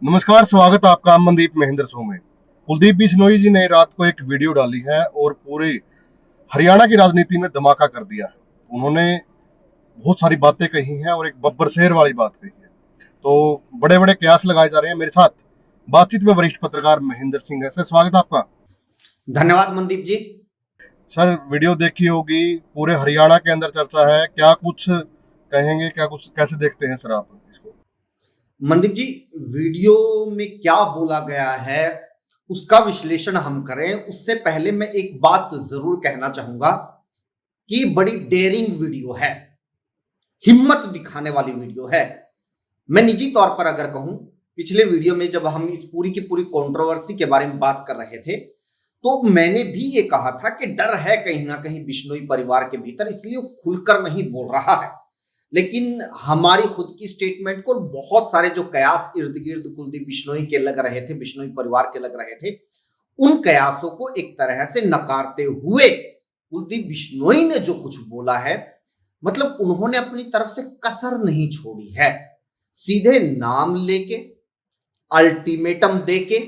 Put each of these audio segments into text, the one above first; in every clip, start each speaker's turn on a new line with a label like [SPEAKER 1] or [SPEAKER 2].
[SPEAKER 1] नमस्कार, स्वागत है आपका अमनदीप महेंद्र शो में। कुलदीप बिश्नोई जी ने रात को एक वीडियो डाली है और पूरे हरियाणा की राजनीति में धमाका कर दिया है। उन्होंने बहुत सारी बातें कही हैं और एक बब्बर शेर वाली बात कही है। तो बड़े बड़े कयास लगाए जा रहे हैं। मेरे साथ बातचीत में वरिष्ठ पत्रकार महेंद्र सिंह है। सर, स्वागत है आपका।
[SPEAKER 2] धन्यवाद मनदीप जी।
[SPEAKER 1] सर, वीडियो देखी होगी, पूरे हरियाणा के अंदर चर्चा है। क्या कुछ कहेंगे, क्या कुछ कैसे देखते हैं सर आप इसको?
[SPEAKER 2] मनदीप जी, वीडियो में क्या बोला गया है उसका विश्लेषण हम करें उससे पहले मैं एक बात जरूर कहना चाहूंगा कि बड़ी डेयरिंग वीडियो है, हिम्मत दिखाने वाली वीडियो है। मैं निजी तौर पर अगर कहूं, पिछले वीडियो में जब हम इस पूरी की पूरी कंट्रोवर्सी के बारे में बात कर रहे थे तो मैंने भी ये कहा था कि डर है कहीं ना कहीं बिश्नोई परिवार के भीतर, इसलिए वो खुलकर नहीं बोल रहा है। लेकिन हमारी खुद की स्टेटमेंट को बहुत सारे जो कयास इर्द गिर्द कुलदीप बिश्नोई के लग रहे थे, बिश्नोई परिवार के लग रहे थे, उन कयासों को एक तरह से नकारते हुए कुलदीप बिश्नोई ने जो कुछ बोला है, मतलब उन्होंने अपनी तरफ से कसर नहीं छोड़ी है। सीधे नाम लेके, अल्टीमेटम देके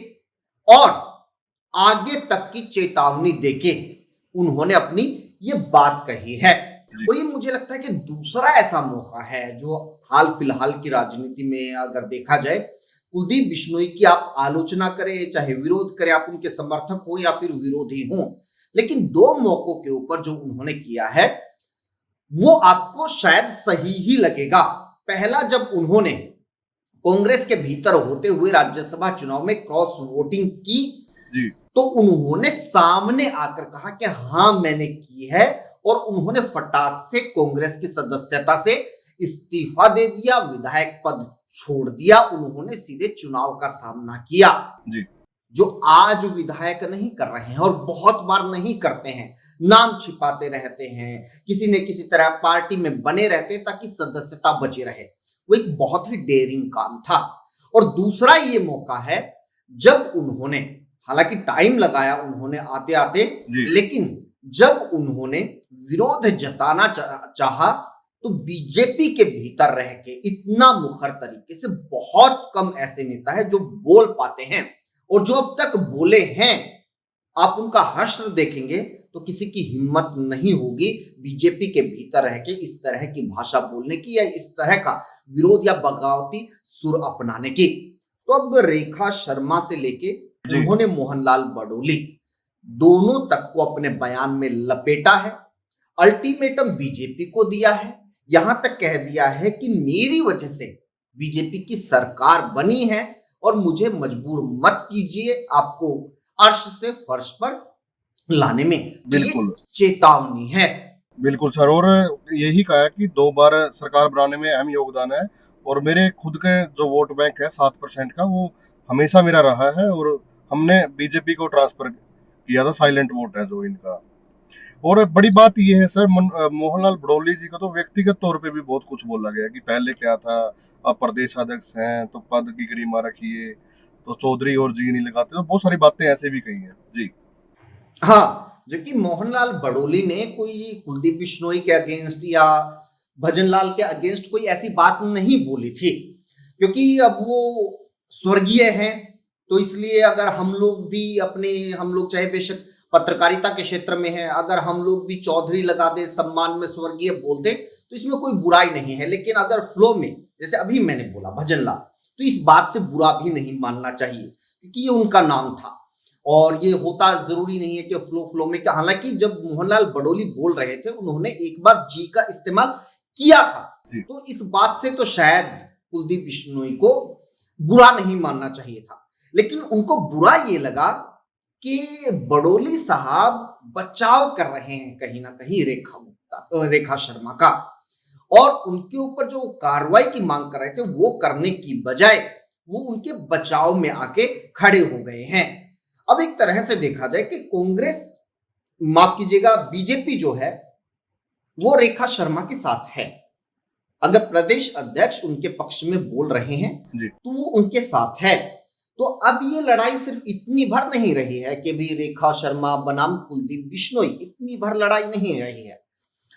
[SPEAKER 2] और आगे तक की चेतावनी देके उन्होंने अपनी ये बात कही है। और ये मुझे लगता है कि दूसरा ऐसा मौका है जो हाल फिलहाल की राजनीति में अगर देखा जाए, कुलदीप बिश्नोई की आप आलोचना करें चाहे विरोध करें, आप उनके समर्थक हो या फिर विरोधी हो, लेकिन दो मौकों के ऊपर जो उन्होंने किया है वो आपको शायद सही ही लगेगा। पहला, जब उन्होंने कांग्रेस के भीतर होते हुए राज्यसभा चुनाव में क्रॉस वोटिंग की
[SPEAKER 1] जी।
[SPEAKER 2] तो उन्होंने सामने आकर कहा कि हाँ मैंने की है, और उन्होंने फटाक से कांग्रेस की सदस्यता से इस्तीफा दे दिया, विधायक पद छोड़ दिया, उन्होंने सीधे चुनाव का सामना किया
[SPEAKER 1] जी।
[SPEAKER 2] जो आज विधायक नहीं कर रहे हैं और बहुत बार नहीं करते हैं। नाम छिपाते रहते हैं, किसी न किसी तरह पार्टी में बने रहते हैं ताकि सदस्यता बची रहे। वो एक बहुत ही डेयरिंग काम था। और दूसरा ये मौका है जब उन्होंने, हालांकि टाइम लगाया उन्होंने आते आते, लेकिन जब उन्होंने विरोध जताना चाहा तो बीजेपी के भीतर रह के इतना मुखर तरीके से बहुत कम ऐसे नेता है जो बोल पाते हैं, और जो अब तक बोले हैं आप उनका हश्र देखेंगे तो किसी की हिम्मत नहीं होगी बीजेपी के भीतर रह के इस तरह की भाषा बोलने की या इस तरह का विरोध या बगावती सुर अपनाने की। तो अब रेखा शर्मा से लेके उन्होंने मोहनलाल बडोली दोनों तक को अपने बयान में लपेटा है। अल्टीमेटम बीजेपी को दिया है, यहां तक कह दिया है कि मेरी वजह से बीजेपी की सरकार बनी है और मुझे मजबूर मत कीजिए आपको अर्श से फर्श पर लाने में।
[SPEAKER 1] बिल्कुल
[SPEAKER 2] चेतावनी है।
[SPEAKER 1] बिल्कुल सर, और यही कहा है कि 2 बार सरकार बनाने में अहम योगदान है, और मेरे खुद के जो वोट बैंक है 7% का, वो हमेशा मेरा रहा है, और हमने बीजेपी को ट्रांसफर किया था। साइलेंट वोट है जो इनका। और बड़ी बात ये है सर, मोहनलाल बडोली जी का तो व्यक्तिगत तौर पे भी बहुत कुछ बोला गया कि पहले क्या था, आप प्रदेश अध्यक्ष हैं तो पद की गरिमा रखिए, तो चौधरी और जी नहीं लगाते, तो बहुत सारी बातें ऐसे भी कही हैं जी।
[SPEAKER 2] हाँ, जबकि मोहनलाल बडोली ने कोई कुलदीप बिश्नोई के अगेंस्ट या भजनलाल के अगेंस्ट कोई ऐसी बात नहीं बोली थी, क्योंकि अब वो स्वर्गीय हैं तो इसलिए अगर हम लोग चाहे बेशक पत्रकारिता के क्षेत्र में हैं, अगर हम लोग भी चौधरी लगा दे, सम्मान में स्वर्गीय बोल दे तो इसमें कोई बुराई नहीं है। लेकिन अगर फ्लो में, जैसे अभी मैंने बोला भजनलाल, तो इस बात से बुरा भी नहीं मानना चाहिए क्योंकि ये उनका नाम था और ये होता जरूरी नहीं है कि फ्लो में। हालांकि जब मोहनलाल बडोली बोल रहे थे उन्होंने एक बार जी का इस्तेमाल किया था, तो इस बात से तो शायद कुलदीप बिश्नोई को बुरा नहीं मानना चाहिए था। लेकिन उनको बुरा ये लगा कि बडोली साहब बचाव कर रहे हैं कहीं ना कहीं रेखा शर्मा का, और उनके ऊपर जो कार्रवाई की मांग कर रहे थे वो करने की बजाय वो उनके बचाव में आके खड़े हो गए हैं। अब एक तरह से देखा जाए कि कांग्रेस, माफ कीजिएगा, बीजेपी जो है वो रेखा शर्मा के साथ है। अगर प्रदेश अध्यक्ष उनके पक्ष में बोल रहे हैं तो वो उनके साथ है। तो अब ये लड़ाई सिर्फ इतनी भर नहीं रही है कि भी रेखा शर्मा बनाम कुलदीप बिश्नोई, इतनी भर लड़ाई नहीं रही है।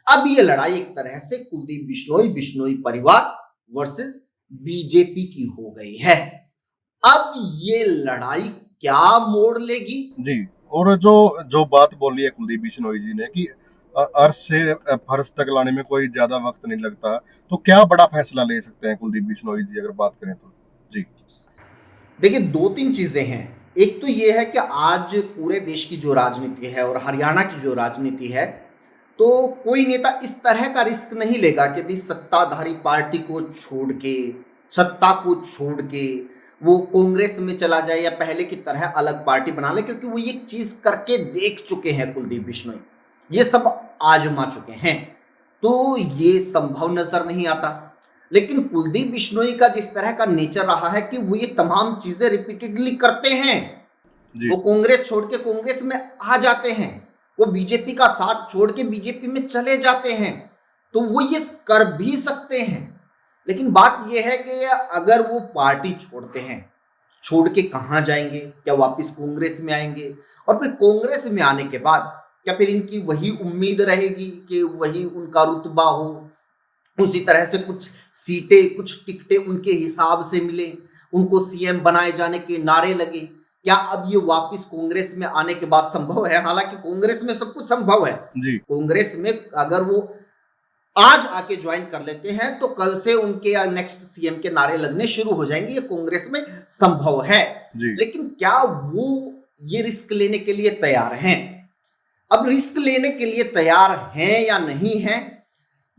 [SPEAKER 2] अब ये लड़ाई एक तरह से कुलदीप बिश्नोई, बिश्नोई परिवार वर्सेस बीजेपी की हो गई है। अब ये लड़ाई क्या मोड़ लेगी?
[SPEAKER 1] जी। और जो जो बात बोली है कुलदीप बिश्नोई जी ने कि अर्श से फर्श तक लाने में कोई ज्यादा वक्त नहीं लगता, तो क्या बड़ा फैसला ले सकते हैं कुलदीप बिश्नोई जी अगर बात करें तो? जी।
[SPEAKER 2] देखिए, दो तीन चीजें हैं। एक तो ये है कि आज पूरे देश की जो राजनीति है और हरियाणा की जो राजनीति है, तो कोई नेता इस तरह का रिस्क नहीं लेगा कि भाई सत्ताधारी पार्टी को छोड़ के, सत्ता को छोड़ के वो कांग्रेस में चला जाए या पहले की तरह अलग पार्टी बना ले, क्योंकि वो ये चीज करके देख चुके हैं कुलदीप बिश्नोई, ये सब आजमा चुके हैं, तो ये संभव नजर नहीं आता। लेकिन कुलदीप बिश्नोई का जिस तरह का नेचर रहा है कि वो ये तमाम चीजें रिपीटेडली करते हैं,
[SPEAKER 1] जी।
[SPEAKER 2] वो कांग्रेस छोड़ के कांग्रेस में आ जाते हैं, वो बीजेपी का साथ छोड़ के बीजेपी में चले जाते हैं, तो वो ये कर भी सकते हैं। लेकिन बात ये है कि अगर वो पार्टी छोड़ते हैं, छोड़ के कहां जाएंगे? क्या वापस कांग्रेस में आएंगे? और फिर कांग्रेस में आने के बाद क्या फिर इनकी वही उम्मीद रहेगी कि वही उनका रुतबा हो, उसी तरह से कुछ सीटें, कुछ टिकटें उनके हिसाब से मिले, उनको सीएम बनाए जाने के नारे लगे? क्या अब ये वापस कांग्रेस में आने के बाद संभव है? हालांकि कांग्रेस में सब कुछ संभव है।
[SPEAKER 1] जी।
[SPEAKER 2] कांग्रेस में अगर वो आज आके ज्वाइन कर लेते हैं तो कल से उनके नेक्स्ट सीएम के नारे लगने शुरू हो जाएंगे, ये कांग्रेस में संभव है।
[SPEAKER 1] जी।
[SPEAKER 2] लेकिन क्या वो ये रिस्क लेने के लिए तैयार हैं? अब रिस्क लेने के लिए तैयार हैं या नहीं हैं,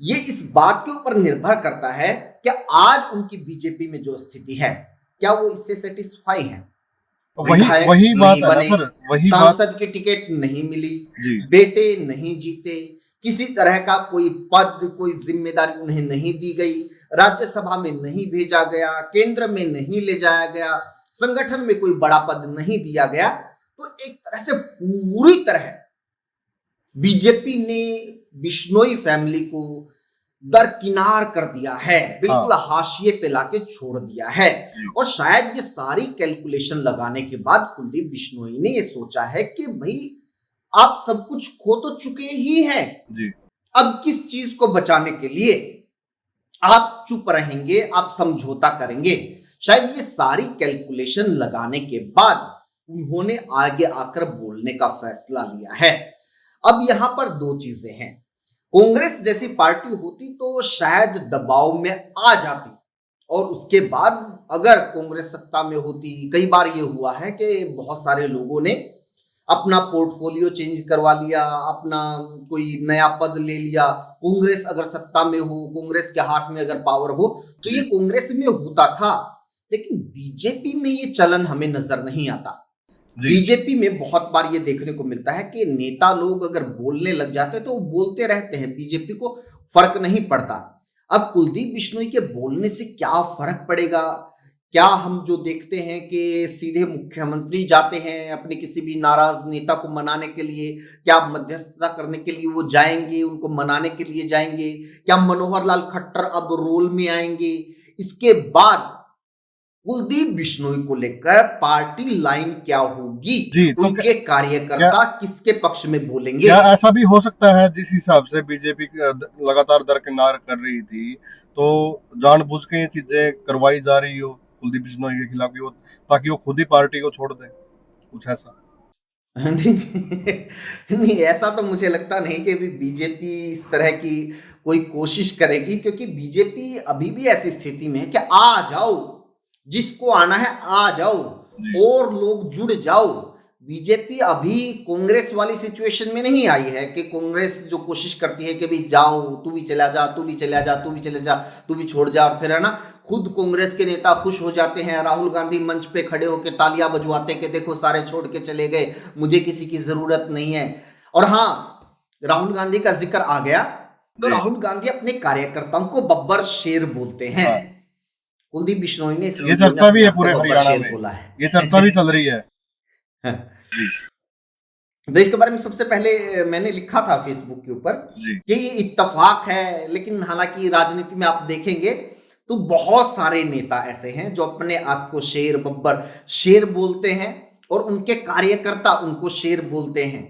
[SPEAKER 2] ये इस बात के ऊपर निर्भर करता है कि आज उनकी बीजेपी में जो स्थिति है, क्या वो इससे सेटिस्फाई हैं?
[SPEAKER 1] वही बात है ना सर, वही बात।
[SPEAKER 2] सांसद की टिकट नहीं मिली,
[SPEAKER 1] जी।
[SPEAKER 2] बेटे नहीं जीते, किसी तरह का कोई पद, कोई जिम्मेदारी उन्हें नहीं दी गई, राज्यसभा में नहीं भेजा गया, केंद्र में नहीं ले जाया गया, संगठन में कोई बड़ा पद नहीं दिया गया, तो एक तरह से पूरी तरह बीजेपी ने बिश्नोई फैमिली को दरकिनार कर दिया है, बिल्कुल हाशिए पे लाके छोड़ दिया है। और शायद ये सारी कैलकुलेशन लगाने के बाद कुलदीप बिश्नोई ने ये सोचा है कि भाई आप सब कुछ खो तो चुके ही हैं,
[SPEAKER 1] जी।
[SPEAKER 2] अब किस चीज को बचाने के लिए आप चुप रहेंगे, आप समझौता करेंगे? शायद ये सारी कैलकुलेशन लगाने के बाद उन्होंने आगे आकर बोलने का फैसला लिया है। अब यहां पर दो चीजें हैं। कांग्रेस जैसी पार्टी होती तो शायद दबाव में आ जाती, और उसके बाद अगर कांग्रेस सत्ता में होती, कई बार ये हुआ है कि बहुत सारे लोगों ने अपना पोर्टफोलियो चेंज करवा लिया, अपना कोई नया पद ले लिया, कांग्रेस अगर सत्ता में हो, कांग्रेस के हाथ में अगर पावर हो, तो ये कांग्रेस में होता था। लेकिन बीजेपी में ये चलन हमें नजर नहीं आता। बीजेपी में बहुत बार ये देखने को मिलता है कि नेता लोग अगर बोलने लग जाते हैं तो वो बोलते रहते हैं, बीजेपी को फर्क नहीं पड़ता। अब कुलदीप बिश्नोई के बोलने से क्या फर्क पड़ेगा? क्या हम जो देखते हैं कि सीधे मुख्यमंत्री जाते हैं अपने किसी भी नाराज नेता को मनाने के लिए, क्या मध्यस्थता करने के लिए वो जाएंगे, उनको मनाने के लिए जाएंगे? क्या मनोहर लाल खट्टर अब रोल में आएंगे? इसके बाद कुलदीप बिश्नोई को लेकर पार्टी लाइन क्या होगी?
[SPEAKER 1] जी, तो
[SPEAKER 2] उनके कार्यकर्ता किसके पक्ष में बोलेंगे?
[SPEAKER 1] क्या ऐसा भी हो सकता है जिस हिसाब से बीजेपी लगातार दरकिनार कर रही थी, तो जानबूझ के ये चीजें करवाई जा रही हो कुलदीप बिश्नोई के खिलाफ, ताकि वो खुद ही पार्टी को छोड़ दे, कुछ ऐसा?
[SPEAKER 2] नहीं, ऐसा तो मुझे लगता नहीं कि बीजेपी इस तरह की कोई कोशिश करेगी, क्योंकि बीजेपी अभी भी ऐसी स्थिति में है कि आ जाओ, जिसको आना है आ जाओ और लोग जुड़ जाओ। बीजेपी अभी कांग्रेस वाली सिचुएशन में नहीं आई है कि कांग्रेस जो कोशिश करती है कि भी जाओ, तू भी चला जा, तू भी चला जा, तू भी चले जा, तू भी छोड़ जा, और फिर है ना खुद कांग्रेस के नेता खुश हो जाते हैं, राहुल गांधी मंच पे खड़े होकर तालियां बजवाते कि देखो सारे छोड़ के चले गए, मुझे किसी की जरूरत नहीं है। और हाँ, राहुल गांधी का जिक्र आ गया तो राहुल गांधी अपने कार्यकर्ताओं को बब्बर शेर बोलते हैं। कुलदीप बिश्नोई ने
[SPEAKER 1] ये चर्चा भी है पूरे हरियाणा में, बोला है। ये चर्चा भी चल रही है।
[SPEAKER 2] तो इसके बारे में सबसे पहले मैंने लिखा था फेसबुक के ऊपर कि ये इत्तेफाक है, लेकिन हालांकि राजनीति में आप देखेंगे तो बहुत सारे नेता ऐसे हैं जो अपने आप को शेर, बब्बर शेर बोलते हैं और उनके कार्यकर्ता उनको शेर बोलते हैं।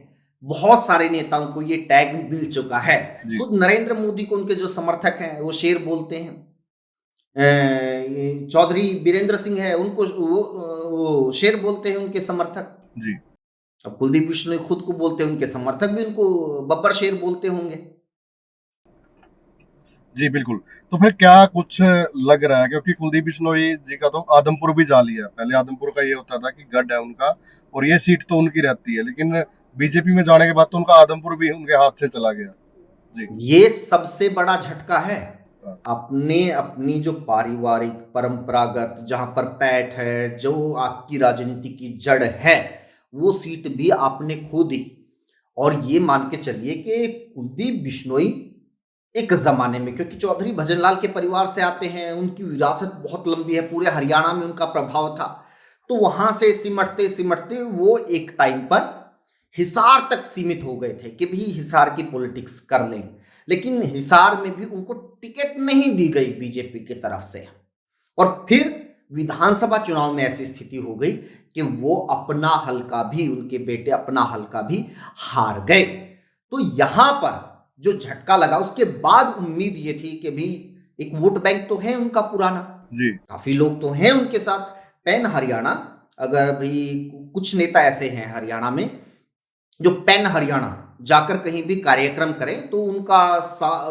[SPEAKER 2] बहुत सारे नेताओं को ये टैग मिल चुका है। खुद नरेंद्र मोदी को उनके जो समर्थक हैं वो शेर बोलते हैं। ये चौधरी बीरेंद्र सिंह है, उनको वो शेर बोलते हैं उनके समर्थक।
[SPEAKER 1] जी।
[SPEAKER 2] अब कुलदीप बिश्नोई खुद को बोलते हैं, उनके समर्थक भी उनको बब्बर शेर बोलते होंगे।
[SPEAKER 1] जी, बिल्कुल। तो फिर क्या कुछ लग रहा है, क्योंकि कुलदीप बिश्नोई जी का तो आदमपुर भी जा लिया। पहले आदमपुर का ये होता था कि गढ़ है उनका और ये सीट तो उनकी रहती है, लेकिन बीजेपी में जाने के बाद तो उनका आदमपुर भी उनके हाथ से चला गया। जी।
[SPEAKER 2] ये सबसे बड़ा झटका है।
[SPEAKER 1] हाँ।
[SPEAKER 2] अपने अपनी जो पारिवारिक परंपरागत जहां पर पैठ है, जो आपकी राजनीति की जड़ है, वो सीट भी आपने खो दी। और ये मान के चलिए कि कुलदीप बिश्नोई एक ज़माने में, क्योंकि चौधरी भजनलाल के परिवार से आते हैं, उनकी विरासत बहुत लंबी है, पूरे हरियाणा में उनका प्रभाव था। तो वहां से सिमटते-सिमटते वो एक टाइम पर हिसार तक सीमित हो गए थे कि भी हिसार की पॉलिटिक्स कर लें। लेकिन हिसार में भी उनको टिकट नहीं दी गई बीजेपी की तरफ से। और फिर विधानसभा चुनाव में ऐसी स्थिति हो गई कि वो अपना हलका भी, उनके बेटे अपना हलका भी हार गए। तो यहां पर जो झटका लगा, उसके बाद उम्मीद ये थी कि भी एक वोट बैंक तो है उनका पुराना,
[SPEAKER 1] जी।
[SPEAKER 2] काफी लोग तो हैं उनके साथ। पैन हरियाणा, अगर भी कुछ नेता ऐसे हैं हरियाणा में जो पैन हरियाणा जाकर कहीं भी कार्यक्रम करें तो उनका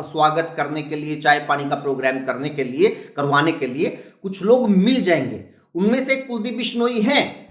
[SPEAKER 2] स्वागत करने के लिए, चाय पानी का प्रोग्राम करने के लिए, करवाने के लिए कुछ लोग मिल जाएंगे। उनमें से कुलदीप बिश्नोई हैं।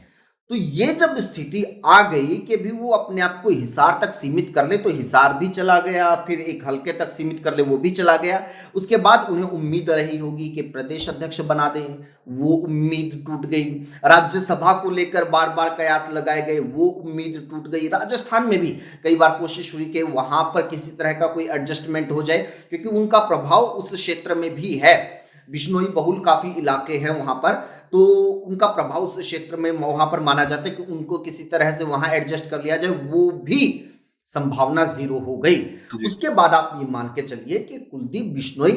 [SPEAKER 2] तो ये जब स्थिति आ गई कि भी वो अपने आप को हिसार तक सीमित कर ले, तो हिसार भी चला गया, फिर एक हल्के तक सीमित कर ले, वो भी चला गया। उसके बाद उन्हें उम्मीद रही होगी कि प्रदेश अध्यक्ष बना दें, वो उम्मीद टूट गई। राज्यसभा को लेकर बार बार कयास लगाए गए, वो उम्मीद टूट गई। राजस्थान में भी कई बार कोशिश हुई कि वहां पर किसी तरह का कोई एडजस्टमेंट हो जाए, क्योंकि उनका प्रभाव उस क्षेत्र में भी है। बिश्नोई बहुल काफी इलाके हैं वहां पर, तो उनका प्रभाव उस क्षेत्र में वहां पर माना जाता है कि उनको किसी तरह से वहां एडजस्ट कर लिया जाए, वो भी संभावना जीरो हो गई। उसके बाद आप ये मान के चलिए कि कुलदीप बिश्नोई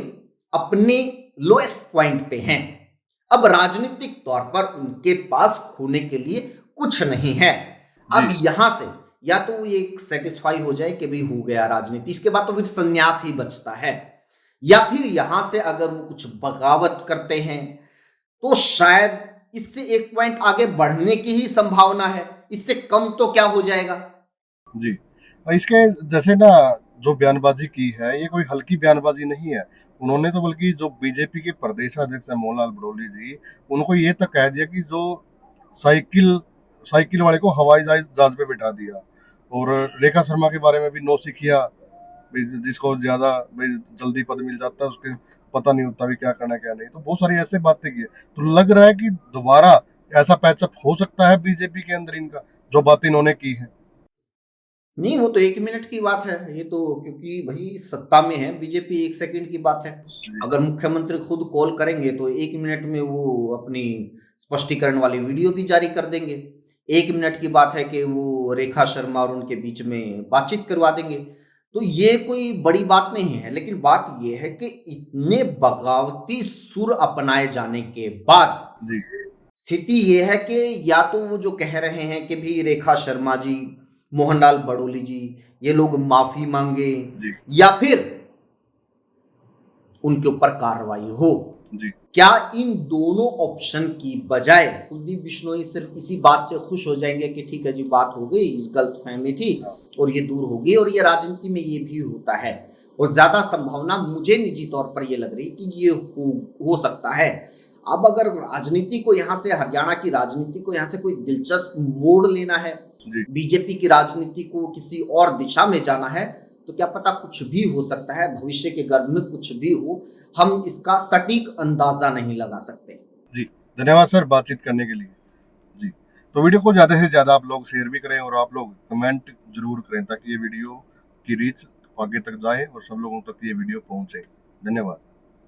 [SPEAKER 2] अपने लोएस्ट पॉइंट पे हैं। अब राजनीतिक तौर पर उनके पास खोने के लिए कुछ नहीं है। अब यहां से या तो ये सेटिस्फाई हो जाए कि भी हो गया राजनीति, इसके बाद तो फिर संन्यास ही बचता है, या फिर यहां से अगर वो कुछ बगावत करते हैं तो शायद इससे एक पॉइंट आगे बढ़ने की ही संभावना है। इससे कम तो क्या हो जाएगा।
[SPEAKER 1] जी। और इसके जैसे ना जो बयानबाजी की है, ये कोई हल्की बयानबाजी नहीं है। उन्होंने तो बल्कि जो बीजेपी के प्रदेश अध्यक्ष है मोहनलाल बड़ौली जी, उनको ये तक कह दिया कि जो साइकिल साइकिल वाले को हवाई जहाज पे बिठा दिया। और रेखा शर्मा के बारे में भी नौसिखिया, जिसको ज्यादा जल्दी पद मिल जाता है उसके पता नहीं होता भी क्या करना क्या नहीं। तो बहुत सारी ऐसे बातें की है। तो लग रहा है कि दोबारा ऐसा पैचअप हो सकता है बीजेपी के अंदर इनका, जो बातें इन्होंने की है।
[SPEAKER 2] नहीं, वो तो 1 मिनट की बात है ये तो, क्योंकि भाई सत्ता में है बीजेपी, 1 सेकंड की बात है। अगर मुख्यमंत्री खुद कॉल करेंगे तो 1 मिनट में वो अपनी स्पष्टीकरण वाली वीडियो भी जारी कर देंगे। 1 मिनट की बात है कि वो रेखा शर्मा और उनके बीच में बातचीत करवा देंगे। तो ये कोई बड़ी बात नहीं है। लेकिन बात ये है कि इतने बगावती सुर अपनाए जाने के बाद
[SPEAKER 1] जी।
[SPEAKER 2] स्थिति ये है कि या तो वो जो कह रहे हैं कि भी रेखा शर्मा जी, मोहनलाल बड़ौली जी, ये लोग माफी मांगे, या फिर उनके ऊपर कार्रवाई हो।
[SPEAKER 1] जी।
[SPEAKER 2] क्या इन दोनों ऑप्शन की बजाय कुलदीप बिश्नोई सिर्फ इसी बात से खुश हो जाएंगे कि ठीक है जी, बात हो गई, गलतफहमी थी और ये दूर हो गई। और ये राजनीति में ये भी होता है, और ज्यादा संभावना मुझे निजी तौर पर ये लग रही कि ये हो सकता है। अब अगर राजनीति को यहाँ से, हरियाणा की राजनीति को यहाँ से कोई दिलचस्प मोड़ लेना है, बीजेपी की राजनीति को किसी और दिशा में जाना है, तो क्या पता कुछ भी हो सकता है। भविष्य के गर्भ में कुछ भी हो, हम इसका सटीक अंदाजा नहीं लगा सकते।
[SPEAKER 1] जी, धन्यवाद सर बातचीत करने के लिए। जी, तो वीडियो को ज़्यादा से ज़्यादा आप लोग शेयर भी करें और आप लोग कमेंट जरूर करें, ताकि ये वीडियो की रीच आगे तक जाए और सब लोगों तक ये वीडियो पहुंचे। धन्यवाद।